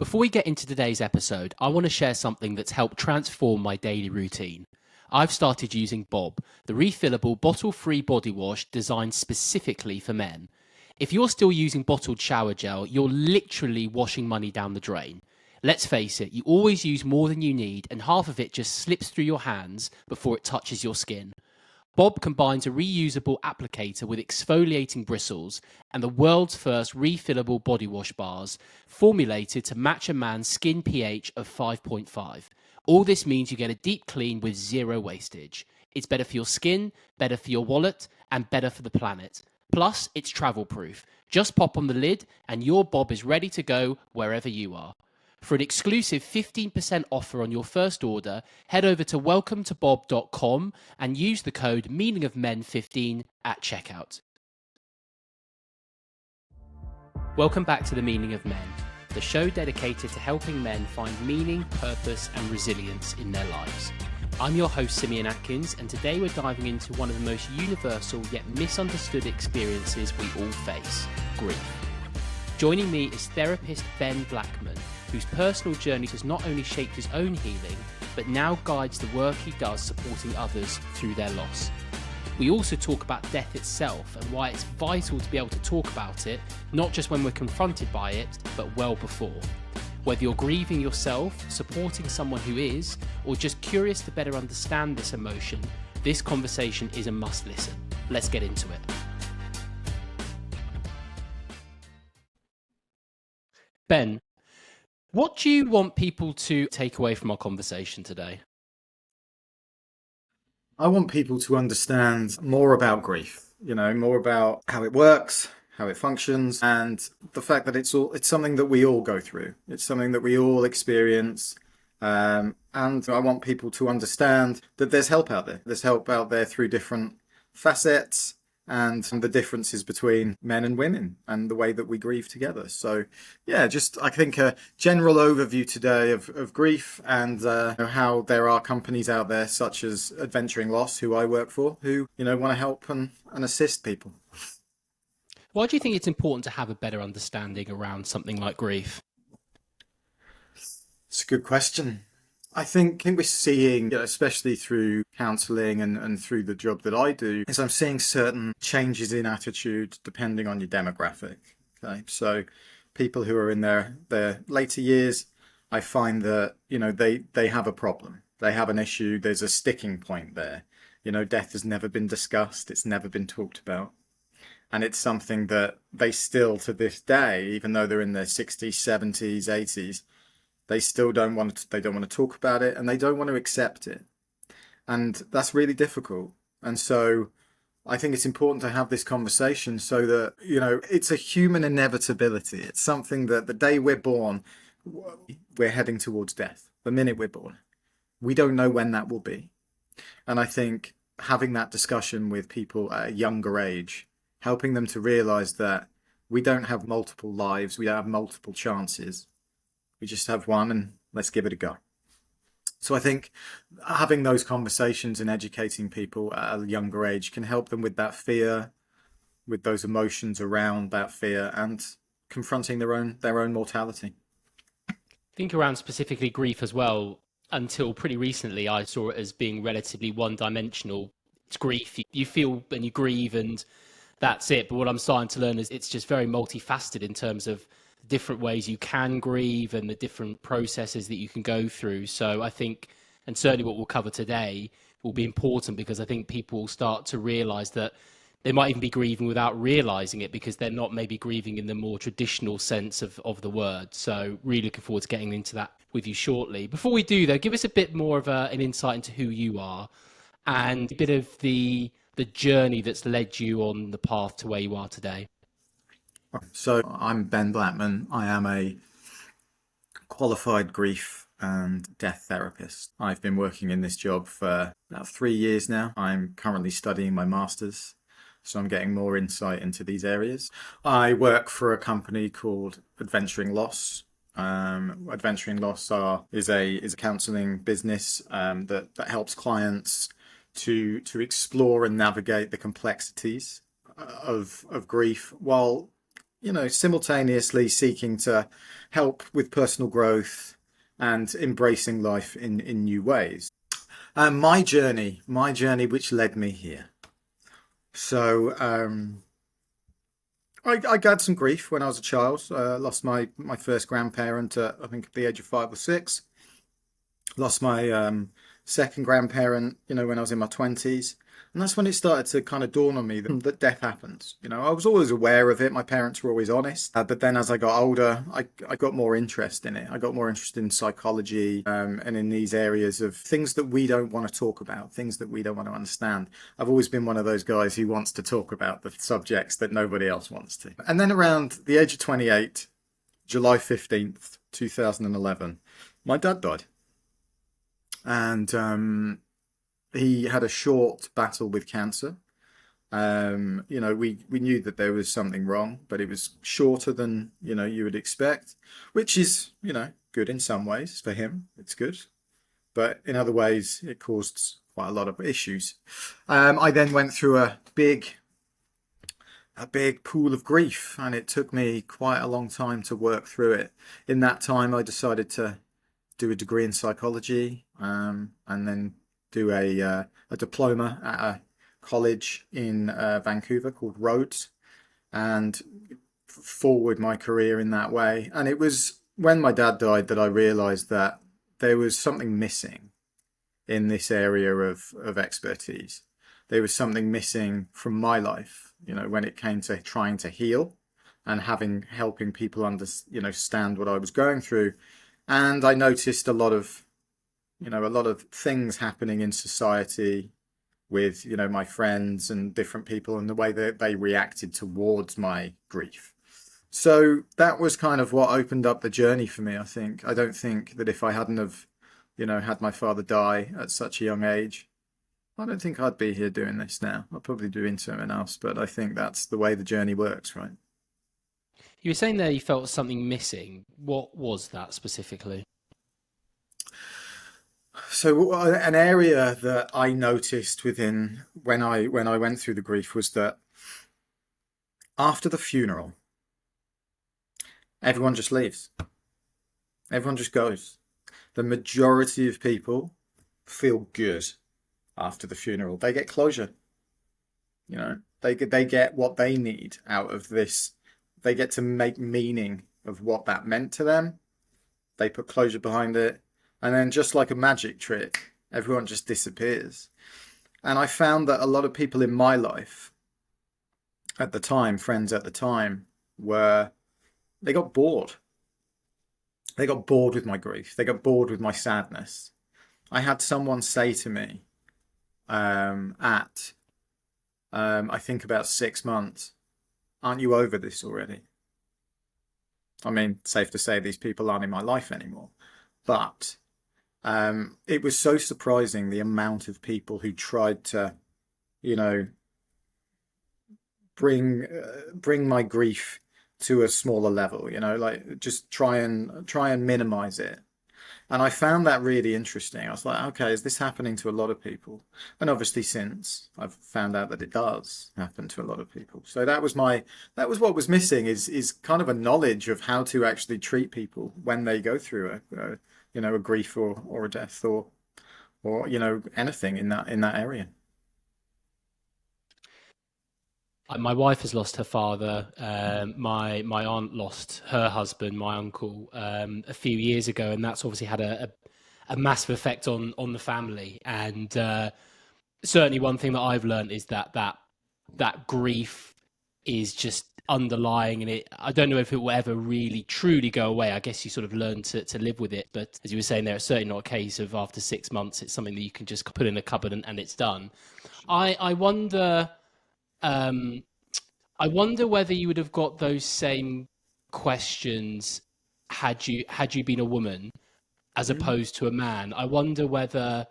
Before we get into today's episode, I want to share something that's helped transform my daily routine. I've started using Bob, the refillable bottle-free body wash designed specifically for men. If you're still using bottled shower gel, you're literally washing money down the drain. Let's face it, you always use more than you need, and half of it just slips through your hands before it touches your skin. Bob combines a reusable applicator with exfoliating bristles and the world's first refillable body wash bars, formulated to match a man's skin pH of 5.5. All this means you get a deep clean with zero wastage. It's better for your skin, better for your wallet, and better for the planet. Plus, it's travel proof. Just pop on the lid and your Bob is ready to go wherever you are. For an exclusive 15% offer on your first order, head over to welcometobob.com and use the code meaningofmen15 at checkout. Welcome back to The Meaning of Men, the show dedicated to helping men find meaning, purpose, and resilience in their lives. I'm your host, Simeon Atkins, and today we're diving into one of the most universal yet misunderstood experiences we all face: grief. Joining me is therapist Ben Blackman, whose personal journey has not only shaped his own healing, but now guides the work he does supporting others through their loss. We also talk about death itself and why it's vital to be able to talk about it, not just when we're confronted by it, but well before. Whether you're grieving yourself, supporting someone who is, or just curious to better understand this emotion, this conversation is a must listen. Let's get into it. Ben, what do you want people to take away from our conversation today? I want people to understand more about grief, more about how it works, how it functions, and the fact that it's something that we all go through. It's something that we all experience. And I want people to understand that there's help out there. There's help out there through different facets and the differences between men and women and the way that we grieve together. So, yeah, I think a general overview today of grief and how there are companies out there such as Adventuring Loss, who I work for, who, want to help and assist people. Why do you think it's important to have a better understanding around something like grief? It's a good question. I think we're seeing, especially through counselling and through the job that I do, is I'm seeing certain changes in attitude depending on your demographic. Okay, so people who are in their later years, I find that, they have a problem. They have an issue. There's a sticking point there. Death has never been discussed. It's never been talked about. And it's something that they still, to this day, even though they're in their 60s, 70s, 80s, they still don't want to talk about it, and they don't want to accept it. And that's really difficult. And so I think it's important to have this conversation so that, it's a human inevitability. It's something that the day we're born, we're heading towards death. The minute we're born, we don't know when that will be. And I think having that discussion with people at a younger age, helping them to realize that we don't have multiple lives, we don't have multiple chances. We just have one, and let's give it a go. So I think having those conversations and educating people at a younger age can help them with that fear, with those emotions around that fear, and confronting their own mortality. I think around specifically grief as well, until pretty recently, I saw it as being relatively one-dimensional. It's grief. You feel and you grieve, and that's it. But what I'm starting to learn is it's just very multifaceted in terms of different ways you can grieve and the different processes that you can go through. So I think, and certainly what we'll cover today will be important, because I think people will start to realize that they might even be grieving without realizing it, because they're not maybe grieving in the more traditional sense of the word. So really looking forward to getting into that with you shortly. Before we do though, give us a bit more of an insight into who you are and a bit of the journey that's led you on the path to where you are today. So I'm Ben Blackman. I am a qualified grief and death therapist. I've been working in this job for about 3 years now. I'm currently studying my master's, so I'm getting more insight into these areas. I work for a company called Adventuring Loss. Adventuring Loss is a counselling business that helps clients to explore and navigate the complexities of grief while simultaneously seeking to help with personal growth and embracing life in new ways. My journey which led me here. So I got some grief when I was a child. Lost my first grandparent at, I think, at the age of 5 or 6. Lost my second grandparent, when I was in my 20s. And that's when it started to kind of dawn on me that death happens. I was always aware of it. My parents were always honest. But then as I got older, I got more interest in it. I got more interested in psychology and in these areas of things that we don't want to talk about, things that we don't want to understand. I've always been one of those guys who wants to talk about the subjects that nobody else wants to. And then around the age of 28, July 15th, 2011, my dad died. And he had a short battle with cancer. We knew that there was something wrong, but it was shorter than, you would expect, which is, good in some ways for him. It's good. But in other ways, it caused quite a lot of issues. I then went through a big pool of grief, and it took me quite a long time to work through it. In that time, I decided to do a degree in psychology, and then do a diploma at a college in Vancouver called Rhodes, and forward my career in that way. And it was when my dad died that I realized that there was something missing in this area of expertise. There was something missing from my life, when it came to trying to heal and helping people understand what I was going through. And I noticed a lot of things happening in society with, my friends and different people and the way that they reacted towards my grief. So that was kind of what opened up the journey for me, I think. I don't think that if I hadn't have, had my father die at such a young age, I don't think I'd be here doing this now. I'd probably be doing something else, but I think that's the way the journey works, right? You were saying there you felt something missing. What was that specifically? So an area that I noticed when I went through the grief was that after the funeral, everyone just leaves. Everyone just goes. The majority of people feel good after the funeral. They get closure. They get what they need out of this. They get to make meaning of what that meant to them. They put closure behind it. And then just like a magic trick, everyone just disappears. And I found that a lot of people in my life at the time, friends at the time, they got bored. They got bored with my grief. They got bored with my sadness. I had someone say to me I think about 6 months, aren't you over this already? I mean, safe to say these people aren't in my life anymore. But it was so surprising the amount of people who tried to, bring my grief to a smaller level, like just try and minimize it. And I found that really interesting. I was like, okay, is this happening to a lot of people? And obviously since I've found out that it does happen to a lot of people. So that was what was missing is kind of a knowledge of how to actually treat people when they go through a grief or a death or anything in that area. My wife has lost her father. My aunt lost her husband, my uncle, a few years ago, and that's obviously had a massive effect on the family. And certainly, one thing that I've learned is that grief is just underlying, and I don't know if it will ever really truly go away. I guess you sort of learn to live with it. But as you were saying there, it's certainly not a case of after 6 months, it's something that you can just put in a cupboard and it's done. I wonder. I wonder whether you would have got those same questions had you been a woman as opposed to a man. I wonder whether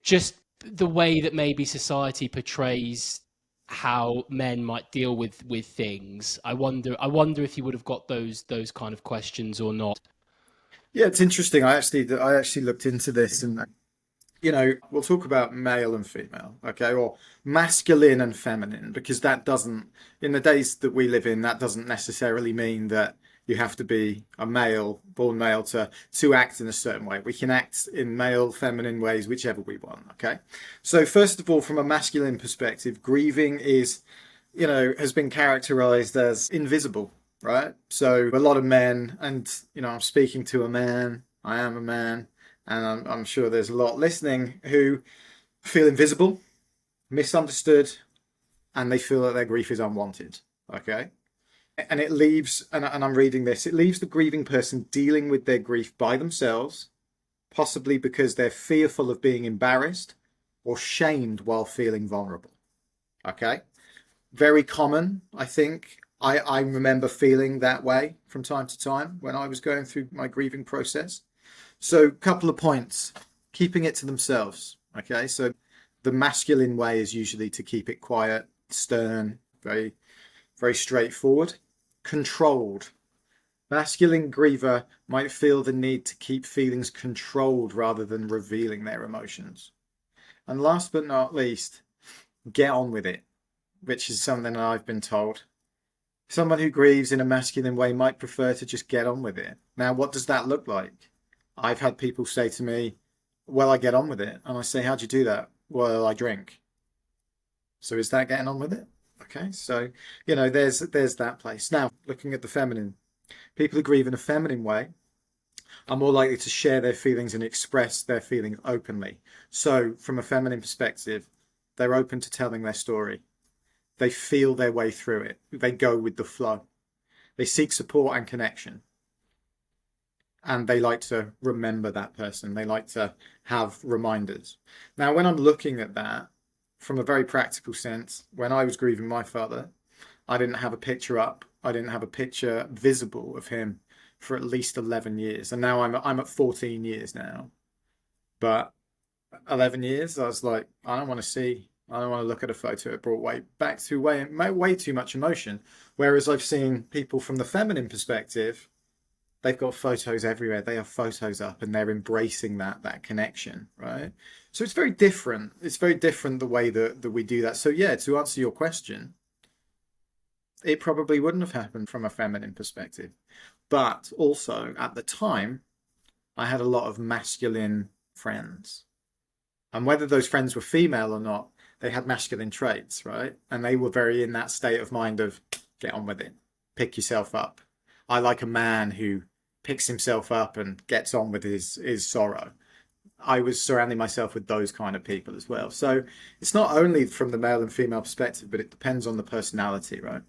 just the way that maybe society portrays how men might deal with things. I wonder if you would have got those kind of questions or not. Yeah, it's interesting. I actually looked into this, and we'll talk about male and female, okay, or masculine and feminine, because that doesn't, in the days that we live in, that doesn't necessarily mean that you have to be a male, born male, to act in a certain way. We can act in male, feminine ways, whichever we want, okay? So first of all, from a masculine perspective, grieving is, has been characterized as invisible, right? So a lot of men, and, I'm speaking to a man, I am a man, and I'm sure there's a lot listening who feel invisible, misunderstood, and they feel that their grief is unwanted. Okay. And it leaves, and I'm reading this, it leaves the grieving person dealing with their grief by themselves, possibly because they're fearful of being embarrassed or shamed while feeling vulnerable. Okay. Very common, I think. I remember feeling that way from time to time when I was going through my grieving process. So, couple of points. Keeping it to themselves. Okay, so the masculine way is usually to keep it quiet, stern, very, very straightforward. Controlled. Masculine griever might feel the need to keep feelings controlled rather than revealing their emotions. And last but not least, get on with it, which is something that I've been told. Someone who grieves in a masculine way might prefer to just get on with it. Now, what does that look like? I've had people say to me, well, I get on with it. And I say, how'd you do that? Well, I drink. So is that getting on with it? Okay, so, there's that place. Now, looking at the feminine, people who grieve in a feminine way are more likely to share their feelings and express their feelings openly. So from a feminine perspective, they're open to telling their story. They feel their way through it. They go with the flow. They seek support and connection. And they like to remember that person. They like to have reminders. Now, when I'm looking at that from a very practical sense, when I was grieving my father, I didn't have a picture up. I didn't have a picture visible of him for at least 11 years. And now I'm at 14 years now. But 11 years, I was like, I don't want to look at a photo. It brought way too much emotion. Whereas I've seen people from the feminine perspective, they've got photos everywhere. They have photos up and they're embracing that connection, right? So it's very different. It's very different the way that we do that. So yeah, to answer your question, it probably wouldn't have happened from a feminine perspective. But also at the time, I had a lot of masculine friends. And whether those friends were female or not, they had masculine traits, right? And they were very in that state of mind of get on with it, pick yourself up. I like a man who picks himself up and gets on with his sorrow. I was surrounding myself with those kind of people as well. So it's not only from the male and female perspective, but it depends on the personality, right?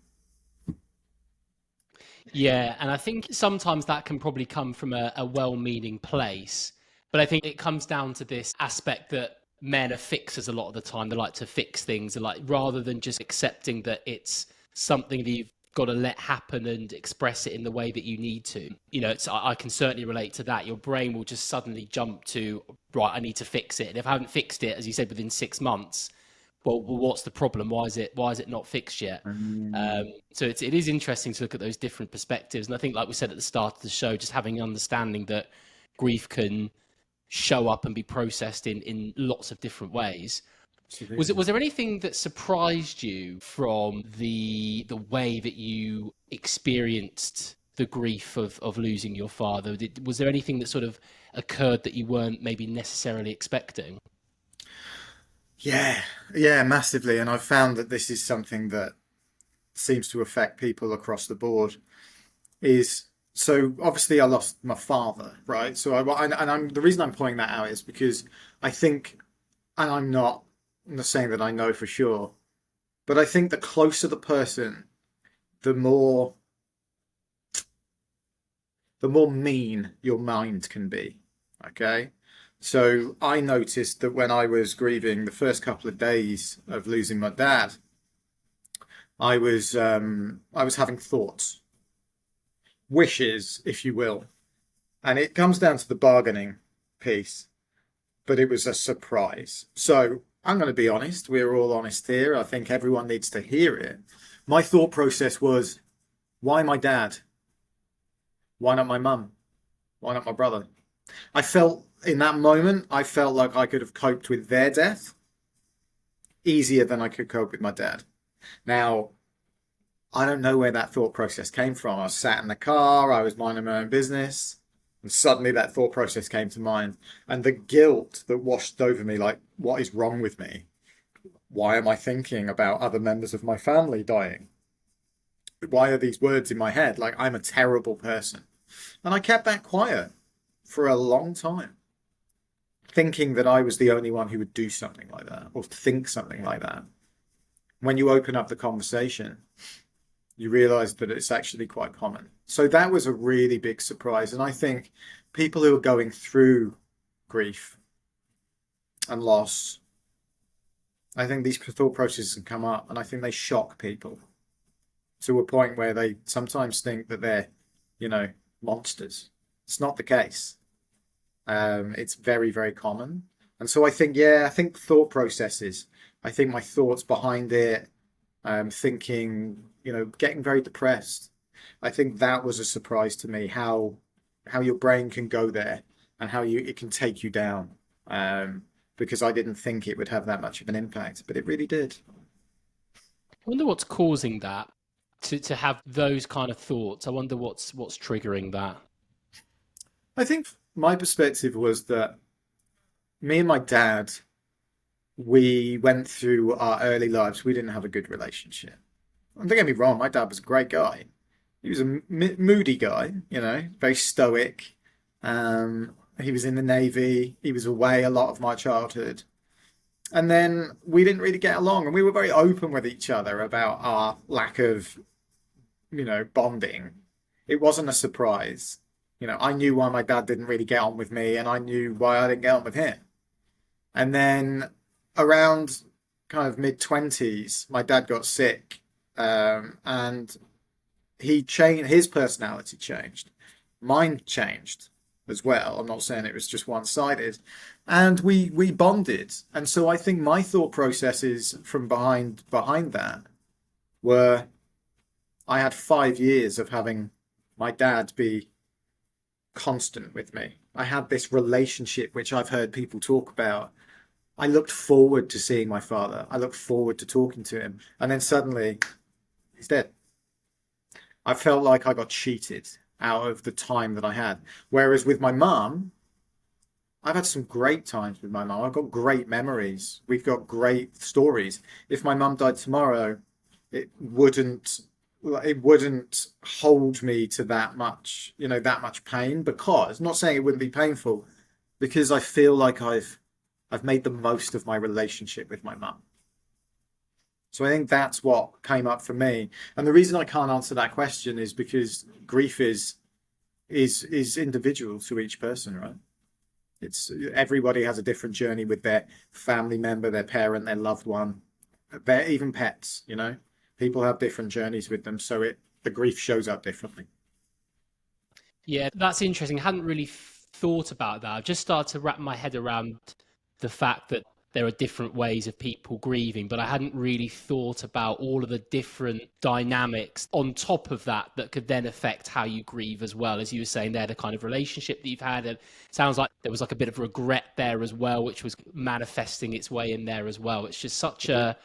Yeah, and I think sometimes that can probably come from a well-meaning place. But I think it comes down to this aspect that men are fixers a lot of the time. They like to fix things, and like rather than just accepting that it's something that you've got to let happen and express it in the way that you need to. I can certainly relate to that. Your brain will just suddenly jump to, right, I need to fix it. And if I haven't fixed it, as you said, within 6 months, well, what's the problem? Why is it not fixed yet? So it is interesting to look at those different perspectives. And I think, like we said at the start of the show, just having an understanding that grief can show up and be processed in lots of different ways. Was there anything that surprised you from the way that you experienced the grief of losing your father? Was there anything that sort of occurred that you weren't maybe necessarily expecting? Yeah, massively. And I've found that this is something that seems to affect people across the board. So obviously I lost my father, right? So the reason I'm pointing that out is because I think, and I'm not saying that I know for sure, but I think the closer the person, the more mean your mind can be. Okay. So I noticed that when I was grieving the first couple of days of losing my dad, I was having thoughts, wishes, if you will, and it comes down to the bargaining piece. But it was a surprise. So I'm going to be honest. We're all honest here. I think everyone needs to hear it. My thought process was, why my dad? Why not my mum? Why not my brother? I felt in that moment, I felt like I could have coped with their death easier than I could cope with my dad. Now, I don't know where that thought process came from. I was sat in the car, I was minding my own business, and suddenly that thought process came to mind. And the guilt that washed over me, like, what is wrong with me? Why am I thinking about other members of my family dying? Why are these words in my head? Like, I'm a terrible person. And I kept that quiet for a long time, thinking that I was the only one who would do something like that or think something like that. When you open up the conversation, you realize that it's actually quite common. So that was a really big surprise. And I think people who are going through grief and loss, I think these thought processes can come up, and I think they shock people to a point where they sometimes think that they're, monsters. It's not the case. It's very, very common. And so I think thought processes, I think my thoughts behind it, thinking, getting very depressed. I think that was a surprise to me, how your brain can go there and how it can take you down. Because I didn't think it would have that much of an impact, but it really did. I wonder what's causing that to have those kind of thoughts. I wonder what's triggering that. I think my perspective was that me and my dad, we went through our early lives. We didn't have a good relationship. And don't get me wrong, my dad was a great guy. He was a moody guy, very stoic. He was in the Navy. He was away a lot of my childhood. And then we didn't really get along, and we were very open with each other about our lack of, bonding. It wasn't a surprise. I knew why my dad didn't really get on with me, and I knew why I didn't get on with him. And then around kind of mid-20s, my dad got sick, and he changed, his personality changed. Mine changed as well. I'm not saying it was just one-sided. And we bonded. And so I think my thought processes from behind that were, I had 5 years of having my dad be constant with me. I had this relationship which I've heard people talk about. I looked forward to seeing my father. I looked forward to talking to him. And then suddenly he's dead. I felt like I got cheated out of the time that I had. Whereas with my mum, I've had some great times with my mum. I've got great memories. We've got great stories. If my mum died tomorrow, it wouldn't hold me to that much pain, because, not saying it wouldn't be painful, because I feel like I've made the most of my relationship with my mum. So I think that's what came up for me. And the reason I can't answer that question is because grief is individual to each person, right? Everybody has a different journey with their family member, their parent, their loved one, even pets, People have different journeys with them, so the grief shows up differently. Yeah, that's interesting. I hadn't really thought about that. I've just started to wrap my head around the fact that there are different ways of people grieving, but I hadn't really thought about all of the different dynamics on top of that could then affect how you grieve as well. As you were saying there, the kind of relationship that you've had, and it sounds like there was like a bit of regret there as well, which was manifesting its way in there as well. It's just such a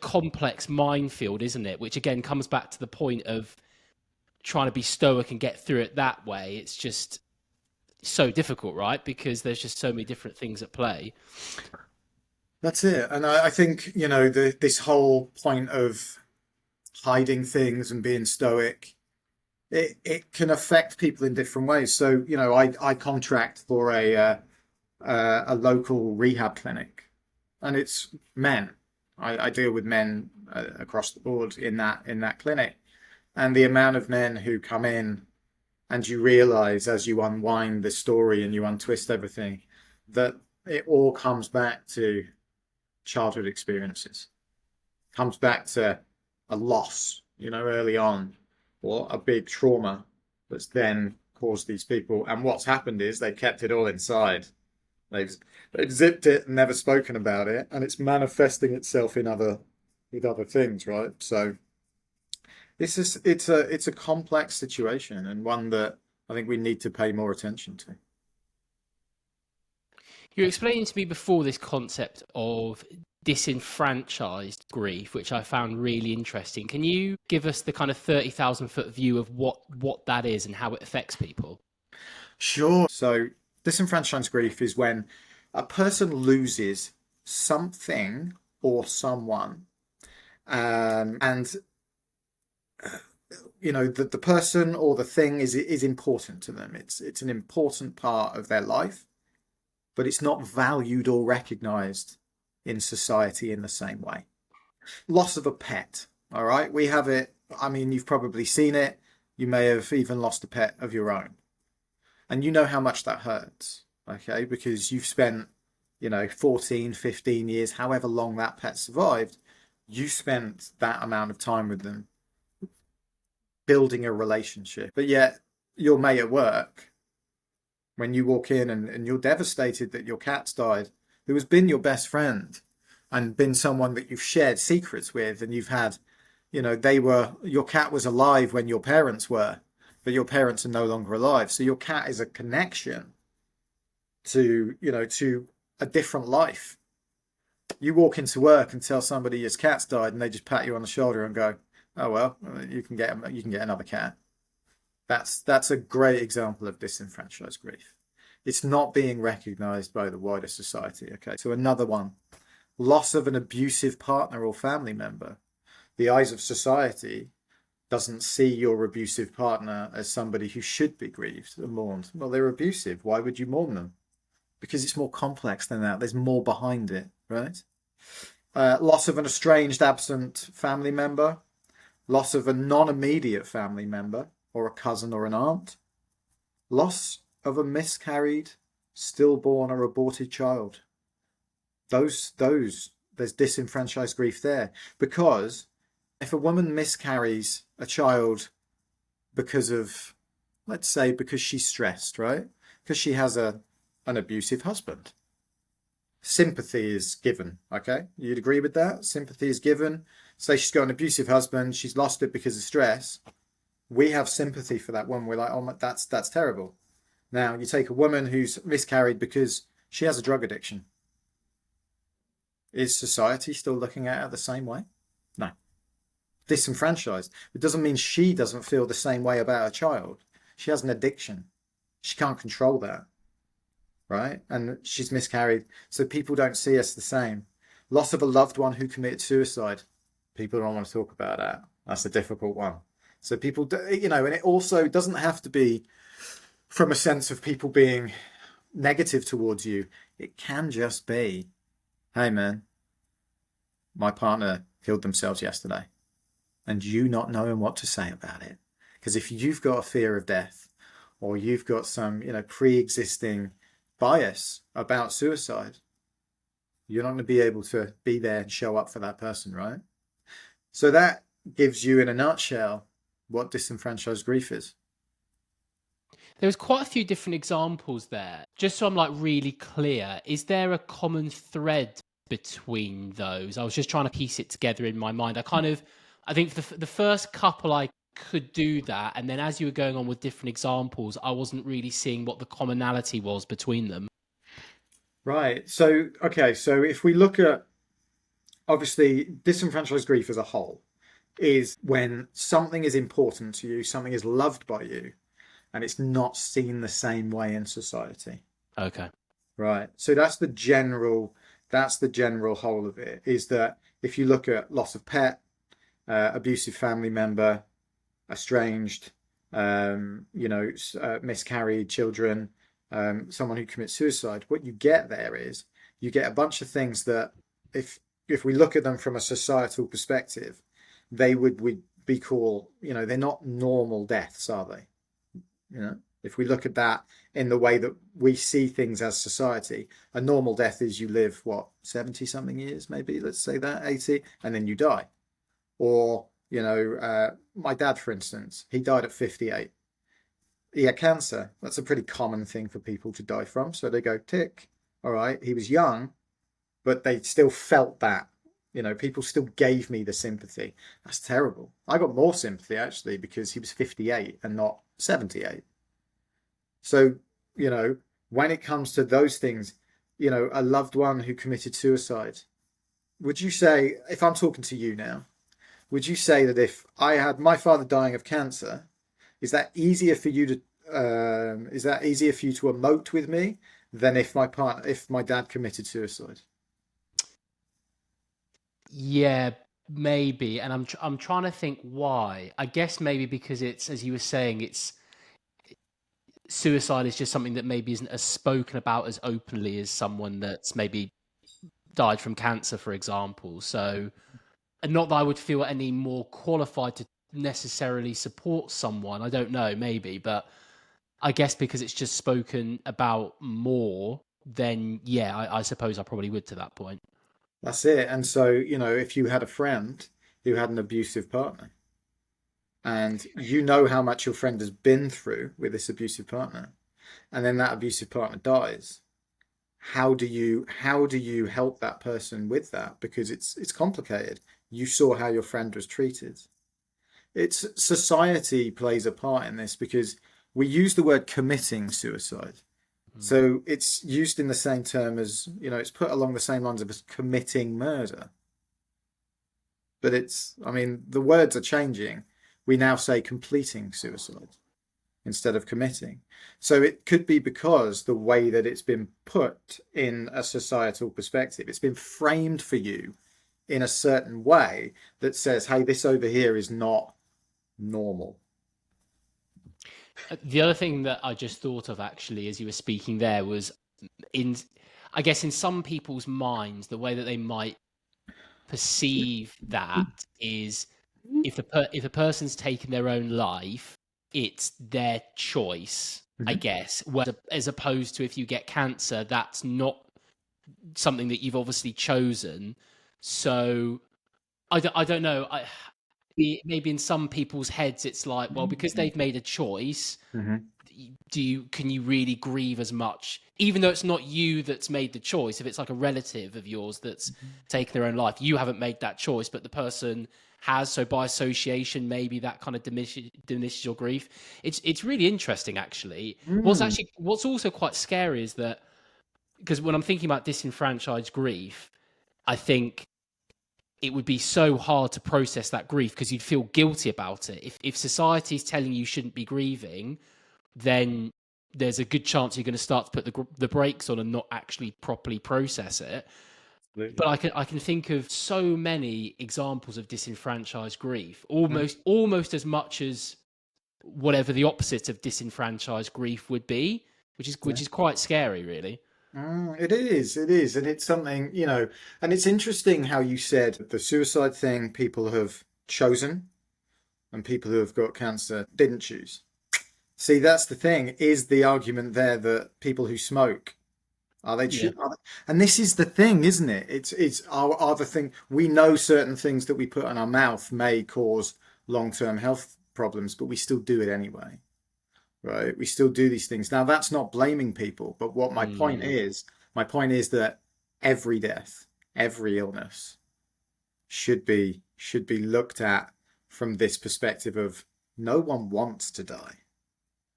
complex minefield, isn't it? Which again comes back to the point of trying to be stoic and get through it that way. It's just so difficult, right? Because there's just so many different things at play. That's it. And I think, this whole point of hiding things and being stoic, it can affect people in different ways. So, I contract for a local rehab clinic, and it's men. I deal with men across the board in that clinic, and the amount of men who come in, and you realize as you unwind the story and you untwist everything, that it all comes back to childhood experiences, comes back to a loss, early on, or a big trauma that's then caused these people. And what's happened is they kept it all inside. They've zipped it and never spoken about it, and it's manifesting itself with other things, right? So it's a complex situation, and one that I think we need to pay more attention to. You were explaining to me before this concept of disenfranchised grief, which I found really interesting. Can you give us the kind of 30,000-foot view of what that is and how it affects people? Sure. So, disenfranchised grief is when a person loses something or someone, and the person or the thing is important to them. It's an important part of their life, but it's not valued or recognized in society in the same way. Loss of a pet. All right, we have it. I mean, you've probably seen it. You may have even lost a pet of your own, and you know how much that hurts. Okay, because you've spent 14, 15 years, however long that pet survived, you spent that amount of time with them building a relationship. But yet your mate at work, when you walk in and you're devastated that your cat's died, who has been your best friend and been someone that you've shared secrets with, and you've had, your cat was alive when your parents were, but your parents are no longer alive. So your cat is a connection to a different life. You walk into work and tell somebody your cat's died, and they just pat you on the shoulder and go, "Oh well, you can get another cat." That's a great example of disenfranchised grief. It's not being recognized by the wider society. Okay, so another one, loss of an abusive partner or family member. The eyes of society doesn't see your abusive partner as somebody who should be grieved and mourned. Well, they're abusive. Why would you mourn them? Because it's more complex than that. There's more behind it, right? Loss of an estranged, absent family member. Loss of a non-immediate family member or a cousin or an aunt. Loss of a miscarried, stillborn or aborted child. There's disenfranchised grief there. Because if a woman miscarries a child because she's stressed, right? Because she has an abusive husband, sympathy is given. Okay, you'd agree with that? Sympathy is given. Say she's got an abusive husband, she's lost it because of stress. We have sympathy for that woman. We're like, oh, that's terrible. Now you take a woman who's miscarried because she has a drug addiction. Is society still looking at her the same way? No. Disenfranchised. It doesn't mean she doesn't feel the same way about her child. She has an addiction. She can't control that. Right? And she's miscarried. So people don't see us the same. Loss of a loved one who committed suicide. People don't want to talk about that. That's a difficult one. So people, and it also doesn't have to be from a sense of people being negative towards you. It can just be, hey man, my partner killed themselves yesterday, and you not knowing what to say about it. Because if you've got a fear of death, or you've got some, pre-existing bias about suicide, you're not going to be able to be there and show up for that person, right? So that gives you, in a nutshell, what disenfranchised grief is. There was quite a few different examples there. Just so I'm really clear, is there a common thread between those? I was just trying to piece it together in my mind. I think for the first couple I could do that, and then as you were going on with different examples, I wasn't really seeing what the commonality was between them. Right. So if we look at, obviously, disenfranchised grief as a whole is when something is important to you, something is loved by you, and it's not seen the same way in society. Okay. Right. So that's the general whole of it, is that if you look at loss of pet, abusive family member, estranged, miscarried children, someone who commits suicide, what you get there is you get a bunch of things that if we look at them from a societal perspective, they would be called, they're not normal deaths, are they? If we look at that in the way that we see things as society, a normal death is you live, 70 something years, maybe, let's say that, 80, and then you die. Or, my dad, for instance, he died at 58. He had cancer. That's a pretty common thing for people to die from. So they go, tick. All right. He was young, but they still felt that. People still gave me the sympathy. That's terrible. I got more sympathy, actually, because he was 58 and not 78. So, when it comes to those things, a loved one who committed suicide, would you say, if I'm talking to you now, would you say that if I had my father dying of cancer, is that easier for you to emote with me than if my dad committed suicide? Yeah, maybe. And I'm trying to think why. I guess maybe because it's, as you were saying, it's suicide is just something that maybe isn't as spoken about as openly as someone that's maybe died from cancer, for example. So, and not that I would feel any more qualified to necessarily support someone. I don't know, maybe, but I guess because it's just spoken about more, then yeah, I suppose I probably would to that point. That's it. And so, if you had a friend who had an abusive partner, and you know how much your friend has been through with this abusive partner, and then that abusive partner dies, how do you help that person with that? Because it's complicated. You saw how your friend was treated. It's society plays a part in this because we use the word committing suicide. Mm. So it's used in the same term as, it's put along the same lines of as committing murder. But the words are changing. We now say completing suicide instead of committing. So it could be because the way that it's been put in a societal perspective, it's been framed for you in a certain way that says, hey, this over here is not normal. The other thing that I just thought of actually as you were speaking there was in, I guess in some people's minds, the way that they might perceive that is if a person's taken their own life, it's their choice, I Mhm. guess. As opposed to if you get cancer, that's not something that you've obviously chosen. So I don't know. Maybe in some people's heads, it's like, well, because they've made a choice, Mhm. can you really grieve as much, even though it's not you that's made the choice? If it's like a relative of yours that's taken their own life, you haven't made that choice, but the person has. So by association, maybe that kind of diminishes your grief. It's really interesting, actually. Mm. What's also quite scary is that, because when I'm thinking about disenfranchised grief, I think it would be so hard to process that grief because you'd feel guilty about it. If society is telling you shouldn't be grieving, then there's a good chance you're going to start to put the brakes on and not actually properly process it. But Absolutely. I can think of so many examples of disenfranchised grief, Mm. almost as much as whatever the opposite of disenfranchised grief would be, which Yeah. is quite scary, really. It is, and it's something, and it's interesting how you said the suicide thing people have chosen and people who have got cancer didn't choose. See, that's the thing, is the argument there that people who smoke are they, Yeah. and this is the thing, isn't it? It's are the thing we know certain things that we put in our mouth may cause long-term health problems, but we still do it anyway. Right? We still do these things. Now, that's not blaming people, but what Mm. my point is that every death, every illness should be looked at from this perspective of no one wants to die.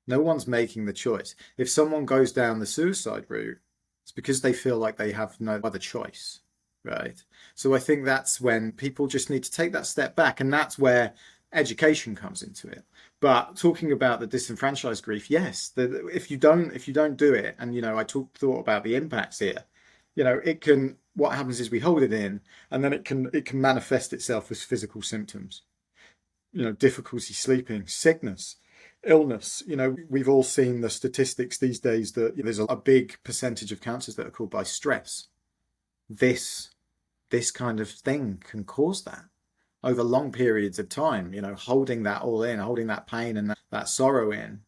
No one's making the choice. If someone goes down the suicide route, it's because they feel like they have no other choice, right? So I think that's when people just need to take that step back, and that's where education comes into it. But talking about the disenfranchised grief, yes, if you don't do it, and thought about the impacts here. It can. What happens is we hold it in, and then it can manifest itself as physical symptoms. Difficulty sleeping, sickness, illness. We've all seen the statistics these days that there's a big percentage of cancers that are caused by stress. This this kind of thing can cause that over long periods of time, holding that all in, holding that pain and that sorrow in,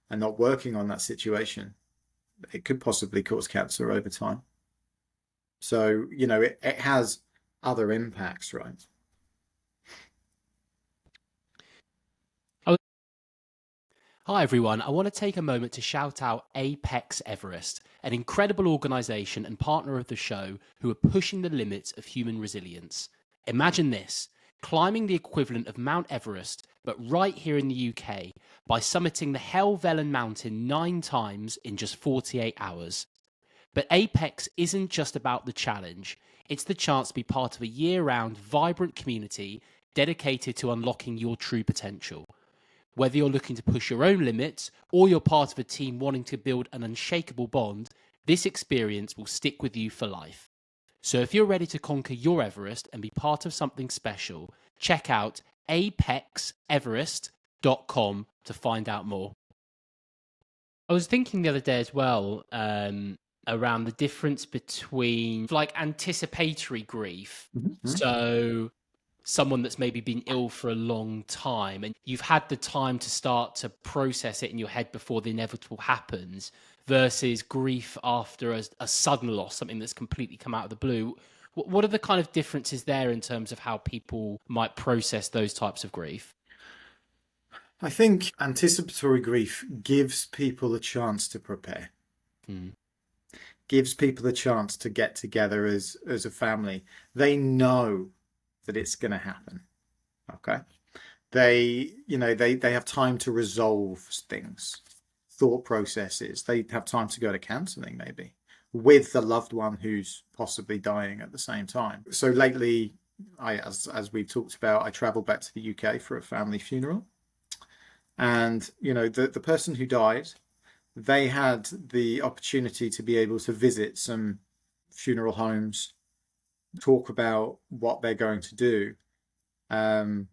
and not working on that situation, it could possibly cause cancer over time. So, it has other impacts, right? Hi everyone, I want to take a moment to shout out Apex Everest, an incredible organisation and partner of the show who are pushing the limits of human resilience. Imagine this, climbing the equivalent of Mount Everest, but right here in the UK, by summiting the Helvellyn mountain 9 times in just 48 hours. But Apex isn't just about the challenge. It's the chance to be part of a year-round, vibrant community dedicated to unlocking your true potential. Whether you're looking to push your own limits or you're part of a team wanting to build an unshakable bond, this experience will stick with you for life. So if you're ready to conquer your Everest and be part of something special, check out apexeverest.com to find out more. I was thinking the other day as well around the difference between like anticipatory grief. Mm-hmm. So someone that's maybe been ill for a long time and you've had the time to start to process it in your head before the inevitable happens, versus grief after a sudden loss, something that's completely come out of the blue. What are the kind of differences there in terms of how people might process those types of grief? I think anticipatory grief gives people a chance to prepare. Gives people a chance to get together as a family. They know that it's going to happen. Okay. They have time to resolve things, thought processes. They have time to go to counselling maybe with the loved one who's possibly dying at the same time. So lately, as we've talked about, I travelled back to the UK for a family funeral. And, the person who died, they had the opportunity to be able to visit some funeral homes, talk about what they're going to do, and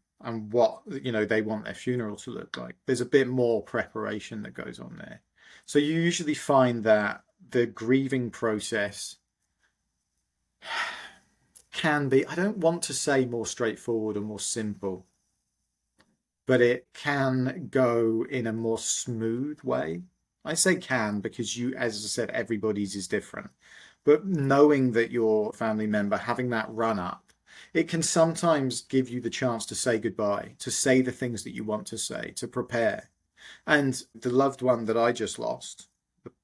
what they want their funeral to look like. There's a bit more preparation that goes on there. So you usually find that the grieving process can be, I don't want to say more straightforward or more simple, but it can go in a more smooth way. I say can because as I said, everybody's is different. But knowing that your family member, having that run up, it can sometimes give you the chance to say goodbye, to say the things that you want to say, to prepare. And the loved one that I just lost,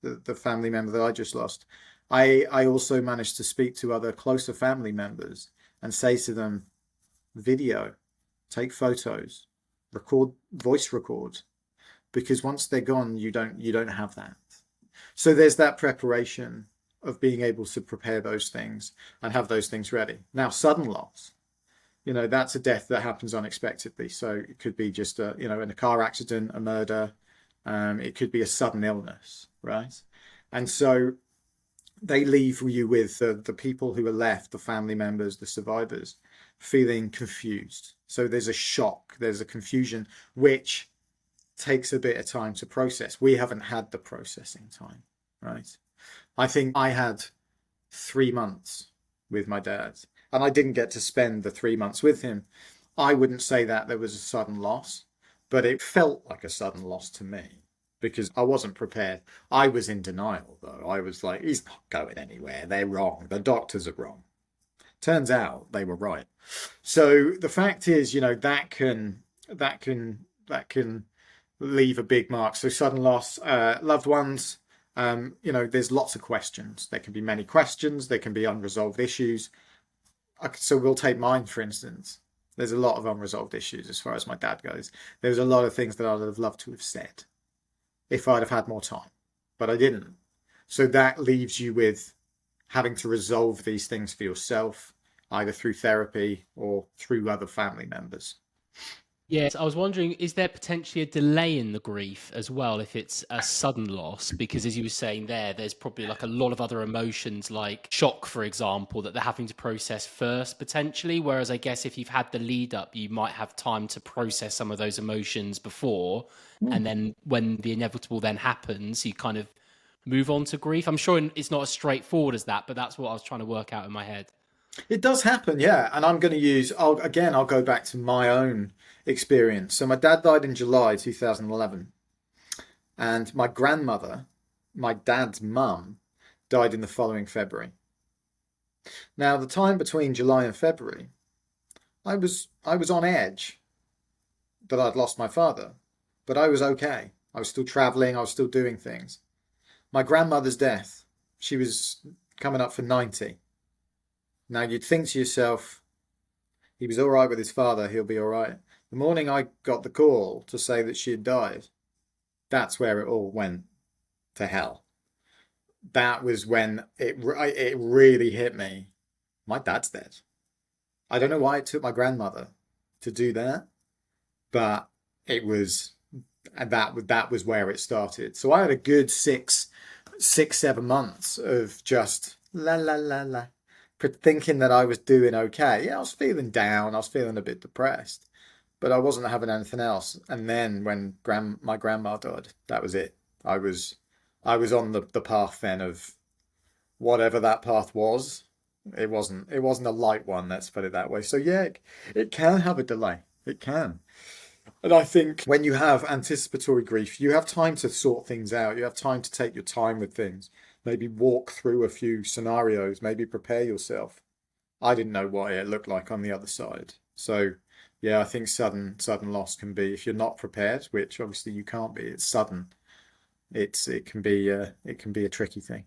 the family member that I just lost, I also managed to speak to other closer family members and say to them, video, take photos, voice record, because once they're gone, you don't have that. So there's that preparation of being able to prepare those things and have those things ready. Now, sudden loss, that's a death that happens unexpectedly. So it could be just in a car accident, a murder. It could be a sudden illness, right? And so they leave you with the people who are left, the family members, the survivors, feeling confused. So there's a shock, there's a confusion, which takes a bit of time to process. We haven't had the processing time, right? I think I had 3 months with my dad, and I didn't get to spend the 3 months with him. I wouldn't say that there was a sudden loss, but it felt like a sudden loss to me because I wasn't prepared. I was in denial, though. I was like, he's not going anywhere. They're wrong. The doctors are wrong. Turns out they were right. So the fact is, that can leave a big mark. So sudden loss, loved ones, there's lots of questions. There can be many questions. There can be unresolved issues. So we'll take mine, for instance. There's a lot of unresolved issues as far as my dad goes. There's a lot of things that I'd have loved to have said if I'd have had more time, but I didn't. So that leaves you with having to resolve these things for yourself, either through therapy or through other family members. Yes, I was wondering, is there potentially a delay in the grief as well if it's a sudden loss? Because as you were saying there's probably like a lot of other emotions like shock, for example, that they're having to process first potentially. Whereas I guess if you've had the lead up, you might have time to process some of those emotions before. And then when the inevitable then happens, you kind of move on to grief. I'm sure it's not as straightforward as that, but that's what I was trying to work out in my head. It does happen, yeah. And I'm going to I'll go back to my own experience. So my dad died in July 2011. And my grandmother, my dad's mum, died in the following February. Now, the time between July and February, I was on edge that I'd lost my father, but I was okay. I was still traveling. I was still doing things. My grandmother's death, she was coming up for 90. Now, you'd think to yourself, he was all right with his father, he'll be all right. The morning I got the call to say that she had died, that's where it all went to hell. that was when it really hit me. My dad's dead. I don't know why it took my grandmother to do that, but it was that was where it started. So I had a good 7 months of just la la la la, thinking that I was doing okay. Yeah, I was feeling down. I was feeling a bit depressed, but I wasn't having anything else. And then when my grandma died, that was it. I was on the path then of whatever that path was. It wasn't a light one, let's put it that way. So yeah, it can have a delay. It can. And I think when you have anticipatory grief, you have time to sort things out. You have time to take your time with things. Maybe walk through a few scenarios, maybe prepare yourself. I didn't know what it looked like on the other side. So yeah, I think sudden loss can be, if you're not prepared, which obviously you can't be, it's sudden. It can be a tricky thing.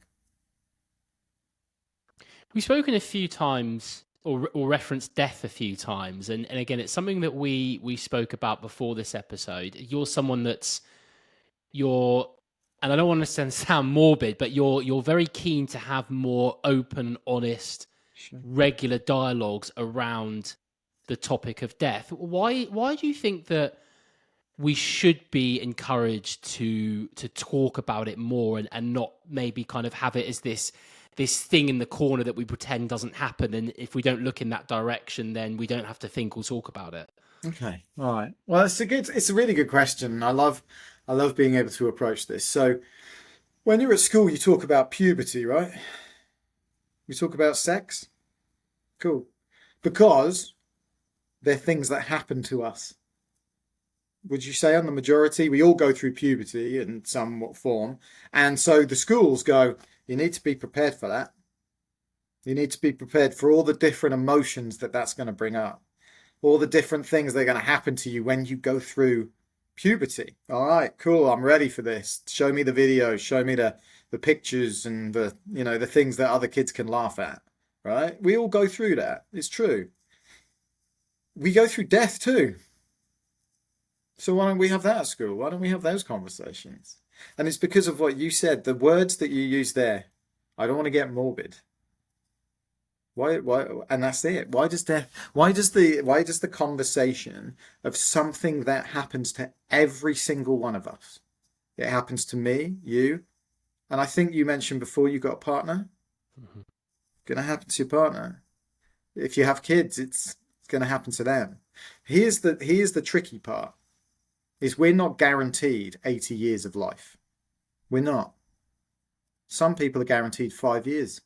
We've spoken a few times or referenced death a few times. And again, it's something that we spoke about before this episode. You're someone and I don't want to sound morbid, but you're very keen to have more open, honest, Sure. regular dialogues around the topic of death. Why do you think that we should be encouraged to talk about it more and not maybe kind of have it as this thing in the corner that we pretend doesn't happen, and if we don't look in that direction, then we don't have to think or talk about it? Okay. All right. Well, it's a really good question. I love being able to approach this. So when you're at school, you talk about puberty, right? You talk about sex. Cool. Because they're things that happen to us. Would you say on the majority, we all go through puberty in some form. And so the schools go, you need to be prepared for that. You need to be prepared for all the different emotions that that's going to bring up. All the different things that are going to happen to you when you go through puberty. All right, cool. I'm ready for this. Show me the videos. Show me the pictures and the things that other kids can laugh at. Right? We all go through that. It's true. We go through death too. So why don't we have that at school? Why don't we have those conversations? And it's because of what you said, the words that you use there. I don't want to get morbid. Why? And that's it. Why does the conversation of something that happens to every single one of us? It happens to me, you, and I think you mentioned before you got a partner. Mm-hmm. Going to happen to your partner. If you have kids, it's going to happen to them. Here's the tricky part: is we're not guaranteed 80 years of life. We're not. Some people are guaranteed 5 years.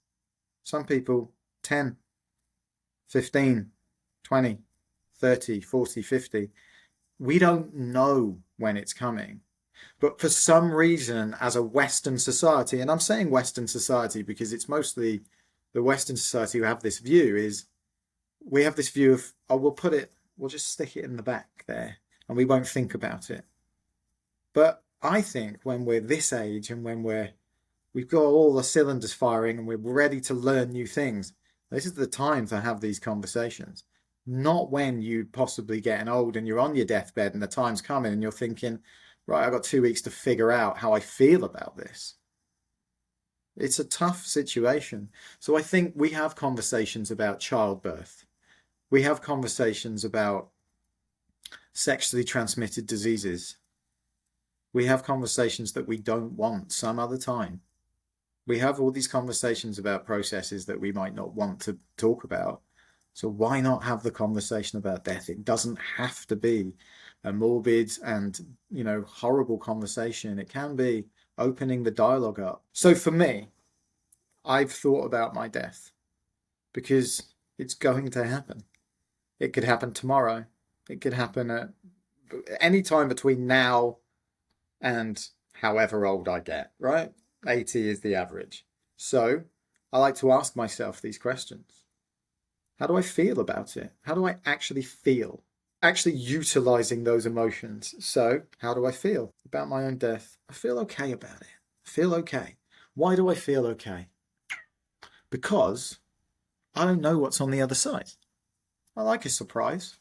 Some people 10, 15, 20, 30, 40, 50. We don't know when it's coming. But for some reason, as a Western society, and I'm saying Western society because it's mostly the Western society who have this view, is we have this view of, oh, we'll just stick it in the back there and we won't think about it. But I think when we're this age and when we've got all the cylinders firing and we're ready to learn new things, this is the time to have these conversations. Not when you possibly getting old and you're on your deathbed and the time's coming and you're thinking, right, I've got 2 weeks to figure out how I feel about this. It's a tough situation. So I think we have conversations about childbirth. We have conversations about sexually transmitted diseases. We have conversations that we don't want some other time. We have all these conversations about processes that we might not want to talk about. So why not have the conversation about death? It doesn't have to be a morbid and, horrible conversation. It can be opening the dialogue up. So for me, I've thought about my death because it's going to happen. It could happen tomorrow. It could happen at any time between now and however old I get, right? 80 is the average. So I like to ask myself these questions. How do I feel about it? How do I actually feel? Actually utilizing those emotions. So how do I feel about my own death? I feel okay about it. I feel okay. Why do I feel okay? Because I don't know what's on the other side. I like a surprise.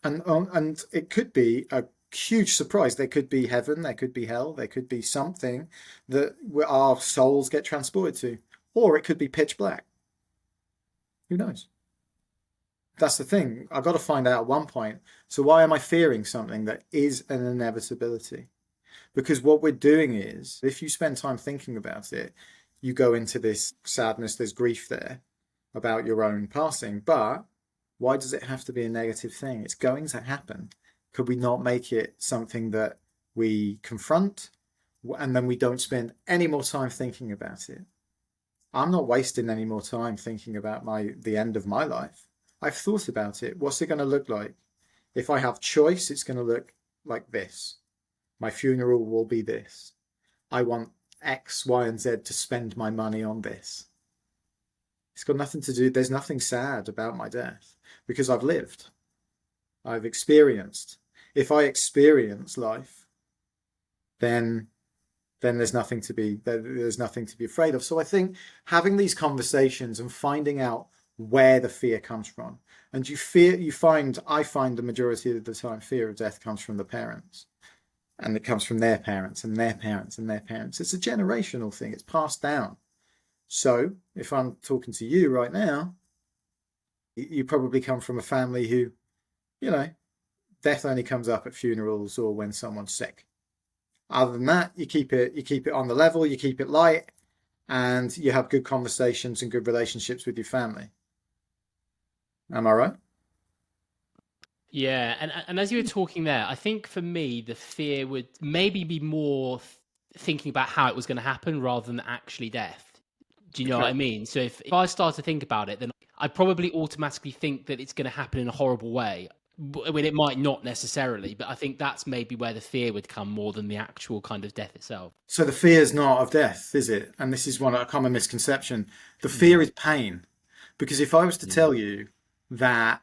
And it could be a huge surprise. There could be heaven, there could be hell, there could be something that our souls get transported to, or it could be pitch black. Who knows? That's the thing. I've got to find out at one point. So why am I fearing something that is an inevitability? Because what we're doing is, if you spend time thinking about it, you go into this sadness, there's grief there about your own passing. But why does it have to be a negative thing? It's going to happen. Could we not make it something that we confront and then we don't spend any more time thinking about it? I'm not wasting any more time thinking about the end of my life. I've thought about it. What's it going to look like? If I have choice, it's going to look like this. My funeral will be this. I want X, Y, and Z to spend my money on this. It's got nothing to do, there's nothing sad about my death because I've lived. I've experienced. If I experience life, then there's nothing to be afraid of. So I think having these conversations and finding out where the fear comes from, and I find the majority of the time fear of death comes from the parents, and it comes from their parents and their parents and their parents. It's a generational thing. It's passed down. So if I'm talking to you right now, you probably come from a family who, death only comes up at funerals or when someone's sick. Other than that, you keep it on the level, you keep it light, and you have good conversations and good relationships with your family. Am I right? Yeah, and as you were talking there, I think for me the fear would maybe be more thinking about how it was going to happen rather than actually death. Do you know what I mean? So if I start to think about it, then I'd probably automatically think that it's going to happen in a horrible way. When it might not necessarily, but I think that's maybe where the fear would come more than the actual kind of death itself. So the fear is not of death, is it? And this is a common misconception. The fear is pain. Because if I was to tell you that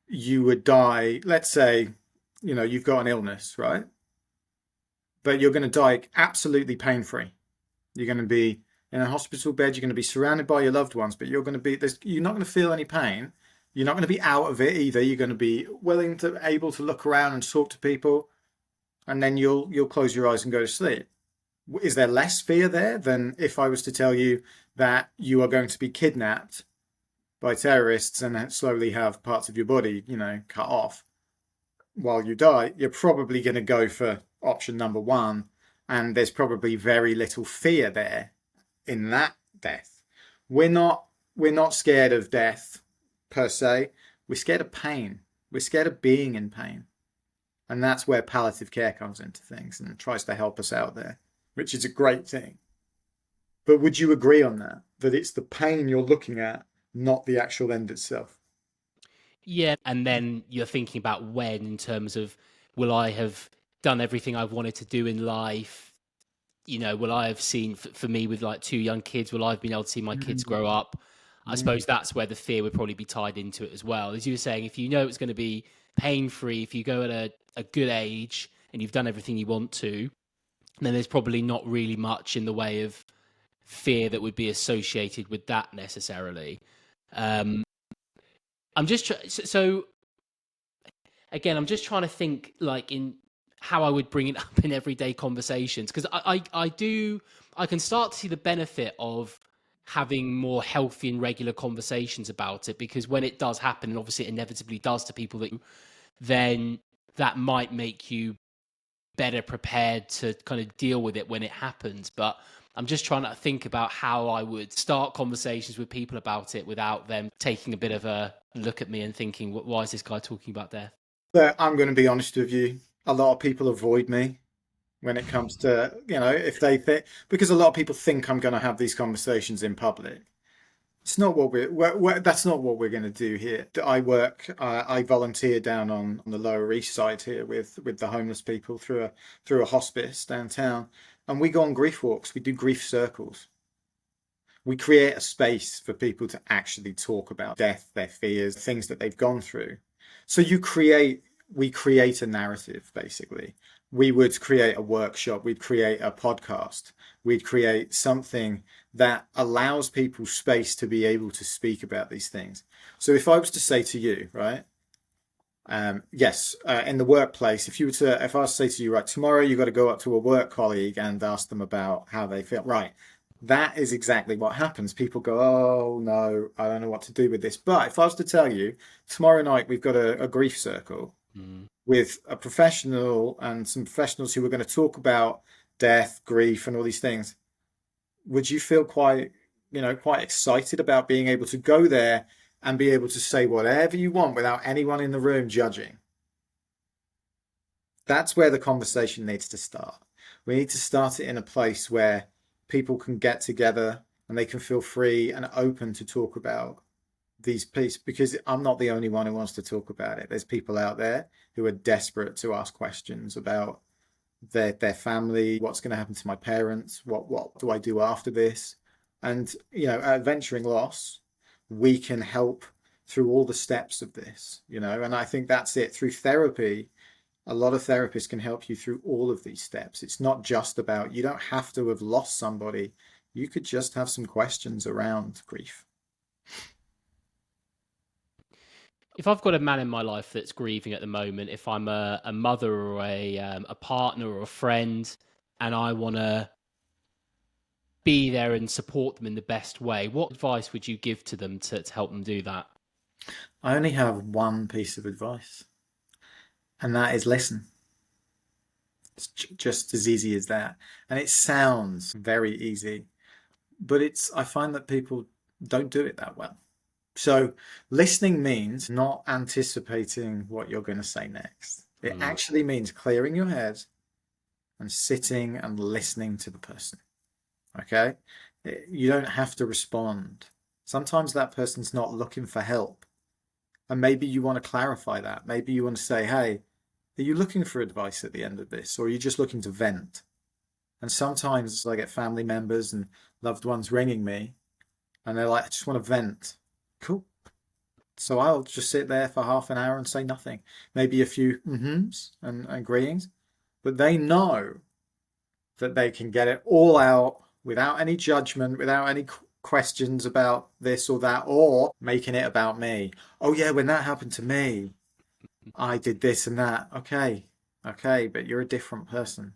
you would die, let's say, you've got an illness, right? But you're going to die absolutely pain-free. You're going to be in a hospital bed, you're going to be surrounded by your loved ones, but you're not going to feel any pain. You're not going to be out of it either. You're going to be able to look around and talk to people, and then you'll close your eyes and go to sleep. Is there less fear there than if I was to tell you that you are going to be kidnapped by terrorists and slowly have parts of your body, cut off while you die? You're probably going to go for option number one, and there's probably very little fear there in that death. We're not scared of death per se. We're scared of pain. We're scared of being in pain. And that's where palliative care comes into things and tries to help us out there, which is a great thing. But would you agree on that it's the pain you're looking at, not the actual end itself? Yeah, and then you're thinking about when, in terms of, will I have done everything I've wanted to do in life? Will I have seen, for me with like 2 young kids, will I have been able to see my kids grow up? I suppose that's where the fear would probably be tied into it as well. As you were saying, if you know it's going to be pain-free, if you go at a good age and you've done everything you want to, then there's probably not really much in the way of fear that would be associated with that necessarily. I'm just again, I'm just trying to think like in how I would bring it up in everyday conversations, because I can start to see the benefit of having more healthy and regular conversations about it, because when it does happen, and obviously it inevitably does to people then that might make you better prepared to kind of deal with it when it happens. But I'm just trying to think about how I would start conversations with people about it without them taking a bit of a look at me and thinking, why is this guy talking about death? But I'm going to be honest with you. A lot of people avoid me when it comes to, if they think, because a lot of people think I'm going to have these conversations in public. It's not that's not what we're going to do here. I volunteer down on the Lower East Side here with the homeless people through a hospice downtown. And we go on grief walks. We do grief circles. We create a space for people to actually talk about death, their fears, things that they've gone through. So we create a narrative, basically. We would create a workshop, we'd create a podcast, we'd create something that allows people space to be able to speak about these things. So if I was to say to you, right, Yes, in the workplace, if I was to say to you, right, tomorrow you got to go up to a work colleague and ask them about how they feel, right? That is exactly what happens. People go, oh no, I don't know what to do with this. But if I was to tell you, tomorrow night we've got a grief circle with a professional and some professionals who are going to talk about death, grief, and all these things, would you feel quite excited about being able to go there and be able to say whatever you want without anyone in the room judging? That's where the conversation needs to start. We need to start it in a place where people can get together and they can feel free and open to talk about these pieces, because I'm not the only one who wants to talk about it. There's people out there who are desperate to ask questions about their family, what's going to happen to my parents, what do I do after this? And at Venturing Loss, we can help through all the steps of this, and I think that's it. Through therapy, a lot of therapists can help you through all of these steps. It's not just about, you don't have to have lost somebody. You could just have some questions around grief. If I've got a man in my life that's grieving at the moment, if I'm a mother or a partner or a friend, and I want to be there and support them in the best way, what advice would you give to them to help them do that? I only have one piece of advice, and that is listen. It's just as easy as that. And it sounds very easy, but I find that people don't do it that well. So listening means not anticipating what you're going to say next. It actually means clearing your head and sitting and listening to the person. Okay? You don't have to respond. Sometimes that person's not looking for help. And maybe you want to clarify that. Maybe you want to say, hey, are you looking for advice at the end of this? Or are you just looking to vent? And sometimes I get family members and loved ones ringing me and they're like, I just want to vent. Cool. So I'll just sit there for half an hour and say nothing. Maybe a few mm-hms and agreeings. But they know that they can get it all out without any judgment, without any questions about this or that, or making it about me. Oh yeah, when that happened to me, I did this and that. Okay, but you're a different person.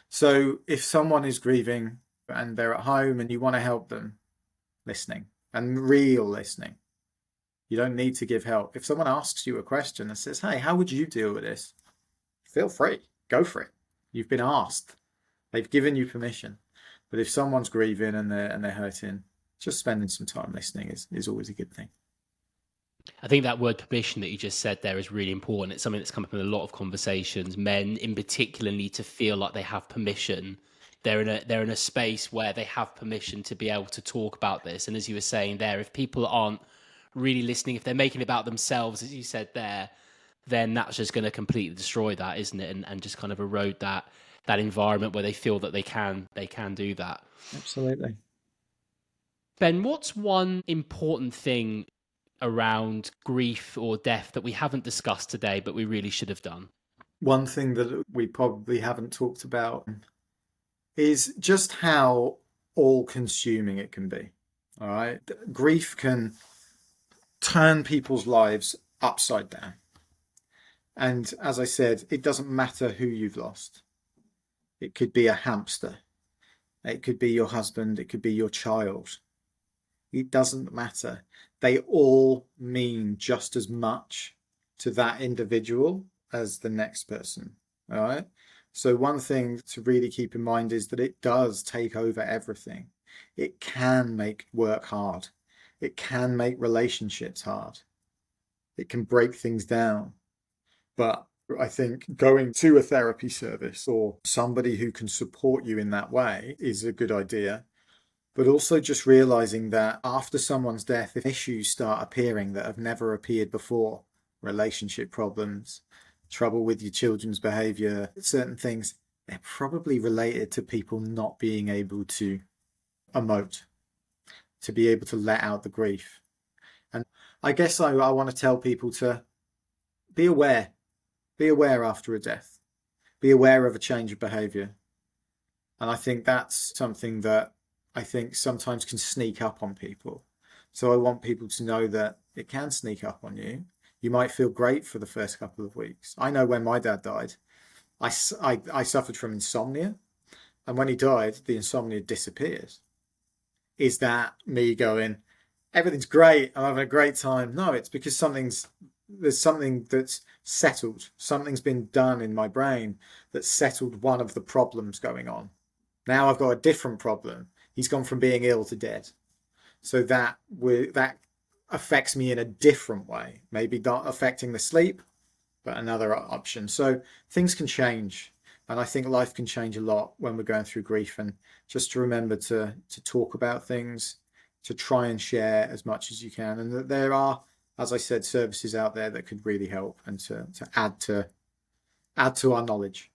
So if someone is grieving and they're at home and you want to help them, listening and real listening. You don't need to give help. If someone asks you a question and says, hey, how would you deal with this? Feel free, go for it. You've been asked. They've given you permission. But if someone's grieving and they're hurting, just spending some time listening is always a good thing. I think that word permission that you just said there is really important. It's something that's come up in a lot of conversations. Men in particular need to feel like they have permission. They're in a space where they have permission to be able to talk about this. And as you were saying there, if people aren't really listening, if they're making it about themselves, as you said there, then that's just going to completely destroy that, isn't it? And just kind of erode that environment where they feel that they can do that. Absolutely. Ben, what's one important thing around grief or death that we haven't discussed today, but we really should have done? One thing that we probably haven't talked about is just how all-consuming it can be. All right. Grief can turn people's lives upside down. And as I said, it doesn't matter who you've lost. It could be a hamster. It could be your husband. It could be your child. It doesn't matter. They all mean just as much to that individual as the next person. All right. So one thing to really keep in mind is that it does take over everything. It can make work hard. It can make relationships hard. It can break things down. But I think going to a therapy service or somebody who can support you in that way is a good idea. But also just realizing that after someone's death, if issues start appearing that have never appeared before, relationship problems, trouble with your children's behavior, certain things, they're probably related to people not being able to emote, to be able to let out the grief. And I guess I want to tell people to be aware after a death, be aware of a change of behavior. And I think that's something that I think sometimes can sneak up on people. So I want people to know that it can sneak up on you. You might feel great for the first couple of weeks. I know when my dad died, I suffered from insomnia. And when he died, the insomnia disappeared. Is that me going, everything's great, I'm having a great time? No, it's because there's something that's settled. Something's been done in my brain that settled one of the problems going on. Now I've got a different problem. He's gone from being ill to dead. So that affects me in a different way. Maybe not affecting the sleep, but another option. So things can change. And I think life can change a lot when we're going through grief. And just to remember to talk about things, to try and share as much as you can. And that there are, as I said, services out there that could really help and to add to our knowledge.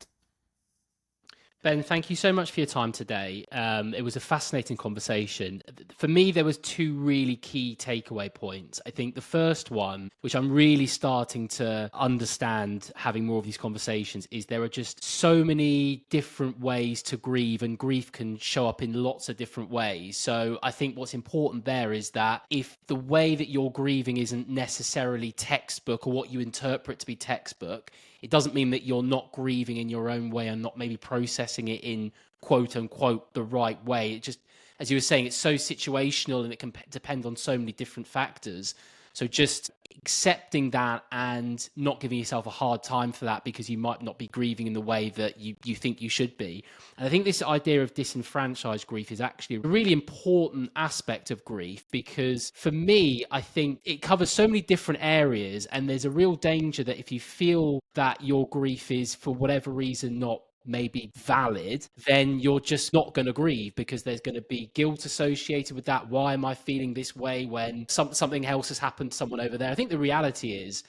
Ben, thank you so much for your time today. It was a fascinating conversation. For me, there was two really key takeaway points. I think the first one, which I'm really starting to understand having more of these conversations, is there are just so many different ways to grieve, and grief can show up in lots of different ways. So I think what's important there is that if the way that you're grieving isn't necessarily textbook or what you interpret to be textbook, it doesn't mean that you're not grieving in your own way and not maybe processing it in quote unquote the right way. It just, as you were saying, it's so situational and it can depend on so many different factors. So just accepting that and not giving yourself a hard time for that because you might not be grieving in the way that you think you should be. And I think this idea of disenfranchised grief is actually a really important aspect of grief, because for me, I think it covers so many different areas, and there's a real danger that if you feel that your grief is for whatever reason not maybe valid, then you're just not going to grieve because there's going to be guilt associated with that. Why am I feeling this way when something else has happened to someone over there? I think the reality is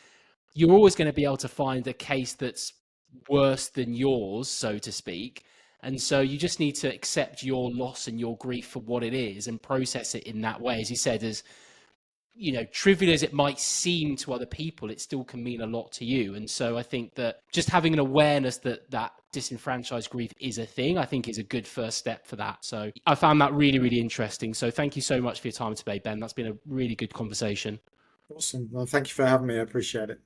you're always going to be able to find a case that's worse than yours, so to speak. And so you just need to accept your loss and your grief for what it is and process it in that way. As you said, as trivial as it might seem to other people, it still can mean a lot to you. And so I think that just having an awareness that disenfranchised grief is a thing, I think is a good first step for that. So I found that really, really interesting. So thank you so much for your time today, Ben. That's been a really good conversation. Awesome. Well, thank you for having me. I appreciate it.